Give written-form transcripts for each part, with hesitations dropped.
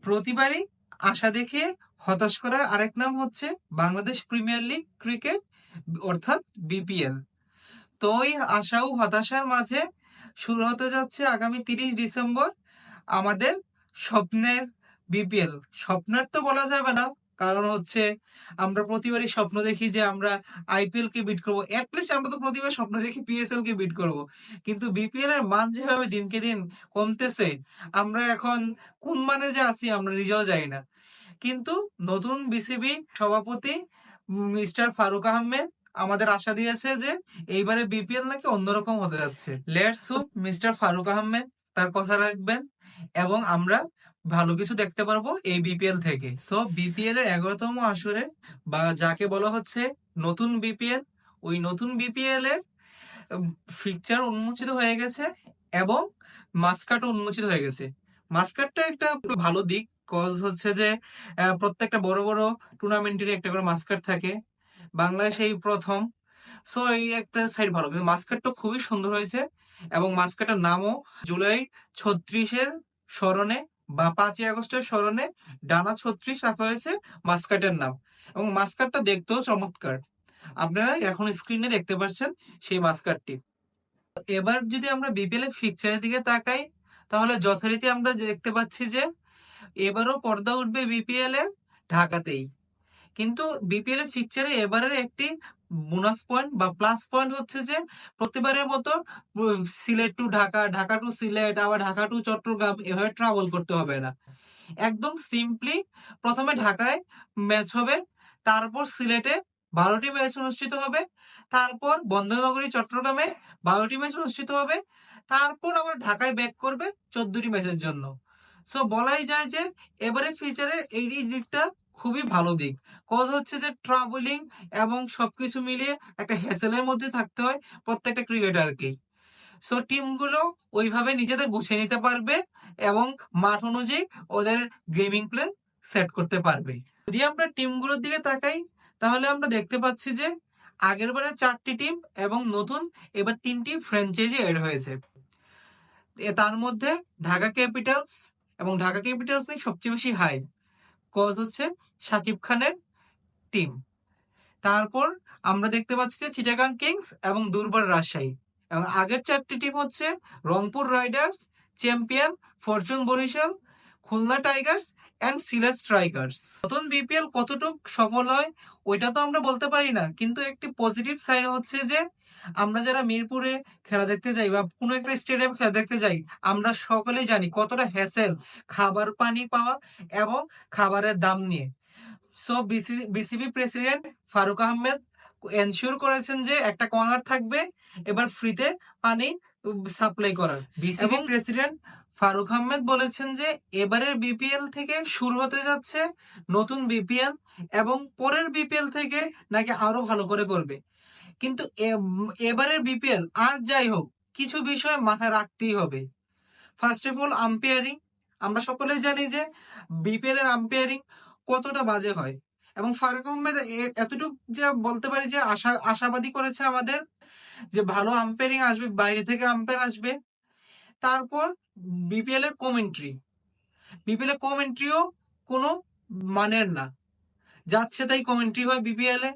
প্রতিবারই আশা দেখে হতাশ করার আরেক নাম হচ্ছে বাংলাদেশ প্রিমিয়ার লিগ ক্রিকেট, অর্থাৎ বিপিএল। তো ওই আশা ও হতাশার মাঝে শুরু হতে যাচ্ছে আগামী 30 ডিসেম্বর আমাদের স্বপ্নের বিপিএল। স্বপ্নের তো বলা যাবে না, কারণ হচ্ছে আমরা প্রতিবারই স্বপ্ন দেখি যে আমরা আইপিএল কে বিট করবো, অ্যাটলিস্ট আমরা তো প্রতিবার স্বপ্ন দেখি পিএসএল কে বিট করব। কিন্তু বিপিএল এর মান যেভাবে দিনকে দিন কমতেছে, আমরা এখন কোন মানে যে আছি আমরা নিজেও জানি না। কিন্তু নতুন বিসিবি সভাপতি মিস্টার ফারুক আহমেদ আমাদের আশা দিয়েছে যে এইবারে বিপিএল নাকি অন্যরকম হতে যাচ্ছে। Let's hope mister Faruque Ahmed তার কথা রাখবেন এবং আমরা ভালো কিছু দেখতে পারবো এই বিপিএল থেকে। সো বিপিএল এর 11তম আসরে, বা যাকে বলা হচ্ছে নতুন বিপিএল, ওই নতুন বিপিএল এর ফিকচার উন্মোচিত হয়ে গেছে এবং মাস্কাটও উন্মোচিত হয়ে গেছে। মাস্কাটটা একটা ভালো দিক, কজ হচ্ছে যে প্রত্যেকটা বড় বড় টুর্নামেন্টের একটা করে মাস্কাট থাকে, বাংলাদেশ এই প্রথম। সো এই একটা সাইড ভালো, কিন্তু মাস্কাটটা খুবই সুন্দর হয়েছে এবং মাস্কাটের নামও জুলাই 36-এর স্মরণে বা 5ই আগস্টের স্মরণে ডানা 36 রাখা হয়েছে মাস্কাটের নাম। এবং মাস্কাটটা দেখতেও চমৎকার, আপনারা এখন স্ক্রিনে দেখতে পাচ্ছেন সেই মাস্কাটটি। এবার যদি আমরা বিপিএল এর ফিকচারের দিকে তাকাই, তাহলে যথারীতি আমরা দেখতে পাচ্ছি যে এবারও পর্দা উঠবে বিপিএল এর ঢাকাতেই। কিন্তু বিপিএল এর ফিকচারে এবারের একটি বোনাস পয়েন্ট বা প্লাস পয়েন্ট হচ্ছে যে প্রতিবারের মতো সিলেট টু ঢাকা, ঢাকা টু সিলেট, আবার ঢাকা টু চট্টগ্রাম এভাবে ট্রাভেল করতে হবে না। একদম সিম্পলি প্রথমে ঢাকায় ম্যাচ হবে, তারপর সিলেটে 12টি ম্যাচ অনুষ্ঠিত হবে, তারপর বন্দরনগরী চট্টগ্রামে 12টি ম্যাচ অনুষ্ঠিত হবে, তারপর আবার ঢাকায় ব্যাক করবে 14টি ম্যাচের জন্য। সো বলাই যায় যে এবারে ফিচারের এই দিকটা খুবই ভালো দিক, কজ হচ্ছে যে ট্রাভেলিং এবং সবকিছু মিলিয়ে একটা হ্যাসেলের মধ্যে থাকতে হয় প্রত্যেকটা ক্রিকেটারকেই। সো টিমগুলো ওইভাবে নিজেদের গুছিয়ে নিতে পারবে এবং মাঠ অনুযায়ী ওদের গেমিং প্ল্যান সেট করতে পারবে। যদি আমরা টিমগুলোর দিকে তাকাই, তাহলে আমরা দেখতে পাচ্ছি যে আগের বারে 4টি টিম এবং নতুন এবার 3টি ফ্র্যাঞ্চাইজি এড হয়েছে। তার মধ্যে ঢাকা ক্যাপিটালস, এবং ঢাকা ক্যাপিটালস নিয়ে সবচেয়ে বেশি হাই, কজ হচ্ছে শাকিব খানের টিম। তারপর আমরা দেখতে পাচ্ছি যে চিটাগাং কিংস এবং দুর্বার রাজশাহী। এবং আগের 4টি টিম হচ্ছে Rangpur riders, champion, fortune Barishal, Khulna tigers and Sylhet strikers. নতুন বিপিএল কতটুক সফল হয় ওইটা তো আমরা বলতে পারি না, কিন্তু একটি পজিটিভ সাইন হচ্ছে যে আমরা যারা মিরপুরে খেলা দেখতে যাই বা কোনো একটা স্টেডিয়াম খেলা দেখতে যাই, আমরা সকলেই জানি কতটা হ্যাসেল খাবার পানি পাওয়া এবং খাবারের দাম নিয়ে। So BCB president Faruque Ahmed ensure করেছেন যে একটা কর্নার থাকবে এবার ফ্রিতে পানি সাপ্লাই করার। বিসিবি প্রেসিডেন্ট ফারুক আহমেদ বলেছেন যে এবারের বিপিএল থেকে শুরু হতে যাচ্ছে নতুন বিপিএল এবং পরের বিপিএল থেকে নাকি আরো ভালো করে করবে। কিন্তু এবারের বিপিএল আর যাই হোক, কিছু বিষয় মাথায় রাখতেই হবে। ফার্স্ট অফ অল আম্পায়ারিং, আমরা সকলেই জানি যে বিপিএল এর আম্পায়ারিং কতটা বাজে হয়, এবং ফারুক আহমেদ এতটুকু যে বলতে পারি যে আশাবাদী করেছে আমাদের যে ভালো আম্পায়ারিং আসবে, বাইরে থেকে আম্পায়ার আসবে। তারপর বিপিএল এর কমেন্ট্রি, বিপিএল এর কমেন্ট্রিও কোনো মানের না, যাচ্ছে তাই কমেন্ট্রি হয় বিপিএল এ।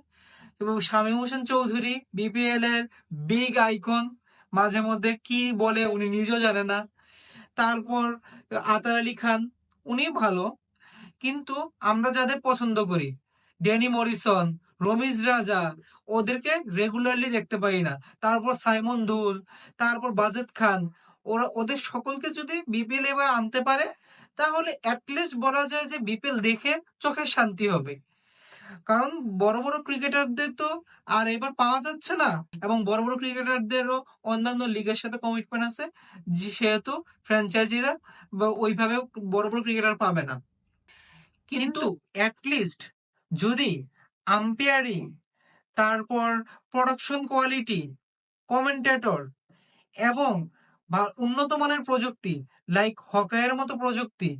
এবং শামীম হোসেন চৌধুরী বিপিএল এর বিগ আইকন, মাঝে মধ্যে কি বলে উনি নিজেও জানে না। তারপর আতার আলী খান, উনি ভালো, কিন্তু আমরা যাদের পছন্দ করি ড্যানি মরিসন, রমিজ রাজা, ওদেরকে রেগুলারলি দেখতে পাই না। তারপর সাইমন ধুল, তারপর বাজেদ খান, ওদের সকলকে যদি বিপিএল এবার আনতে পারে, তাহলে অ্যাটলিস্ট বলা যায় যে বিপিএল দেখে চোখের শান্তি হবে। কারণ বড় বড় ক্রিকেটারদের তো আর এবার পাওয়া যাচ্ছে না, এবং বড় বড় ক্রিকেটারদেরও অন্যান্য লিগের সাথে কমিটমেন্ট আছে, সেহেতু ফ্র্যাঞ্চাইজিরা ওইভাবে বড় বড় ক্রিকেটার পাবে না। কিন্তু অ্যাটলিস্ট যদি আম্পায়ারিং, তারপর প্রোডাকশন কোয়ালিটি, কমেন্টেটর এবং উন্নত মানের প্রযুক্তি লাইক হকায়ের মতো প্রযুক্তি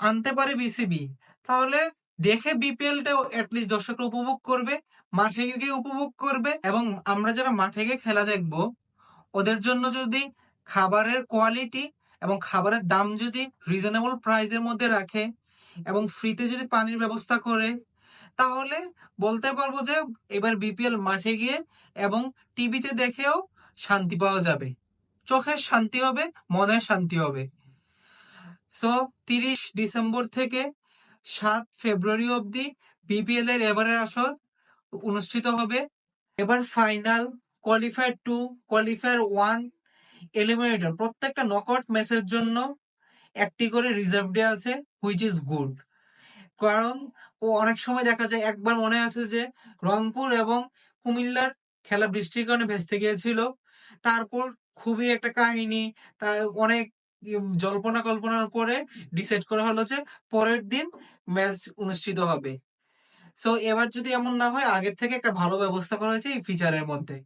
আনতে পারে বিসিবি, তাহলে দেখে বিপিএলটাও অ্যাটলিস্ট দর্শকরা উপভোগ করবে, মাঠে গিয়ে উপভোগ করবে। এবং আমরা যারা মাঠে গিয়ে খেলা দেখবো, ওদের জন্য যদি খাবারের কোয়ালিটি এবং খাবারের দাম যদি রিজনেবল প্রাইসের মধ্যে রাখে এবং ফ্রিতে যদি পানির ব্যবস্থা করে, তাহলে বলতে পারবো যে এবার বিপিএল মাঠে গিয়ে এবং টিভিতে দেখেও শান্তি পাওয়া যাবে। চোখের শান্তি হবে, মনের শান্তি হবে। সো 30 ডিসেম্বর থেকে 7 ফেব্রুয়ারি অবধি বিপিএল এর এবারের আসর অনুষ্ঠিত হবে। এবার ফাইনাল, কোয়ালিফায়ার 2, কোয়ালিফায়ার 1, এলিমিনেটর প্রত্যেকটা নকআউট ম্যাচের জন্য একটি করে রিজার্ভ ডে আছে, হুইচ ইজ গুড। কারণ অনেক সময় দেখা যায়, একবার মনে আছে যে রংপুর এবং কুমিল্লার খেলা বৃষ্টির কারণে ভেস্তে গিয়েছিল। তারপর খুবই একটা কাহিনী, তার অনেক জল্পনা কল্পনার পরে ডিসাইড করা হলো যে পরের দিন ম্যাচ অনুষ্ঠিত হবে। সো এবার যদি এমন না হয়, আগের থেকে একটা ভালো ব্যবস্থা করা হয়েছে এই ফিচারের মধ্যে।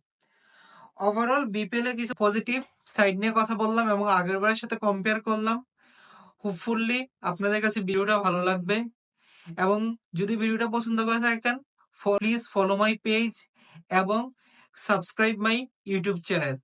ওভারঅল বিপিএল এর কিছু পজিটিভ সাইড নিয়ে কথা বললাম এবং আগের বারের সাথে কম্পেয়ার করলাম। হোপফুলি আপনাদের কাছে ভিডিওটা ভালো লাগবে, এবং যদি ভিডিওটা পছন্দ করে থাকেন, প্লিজ ফলো মাই পেজ এবং সাবস্ক্রাইব মাই ইউটিউব চ্যানেল।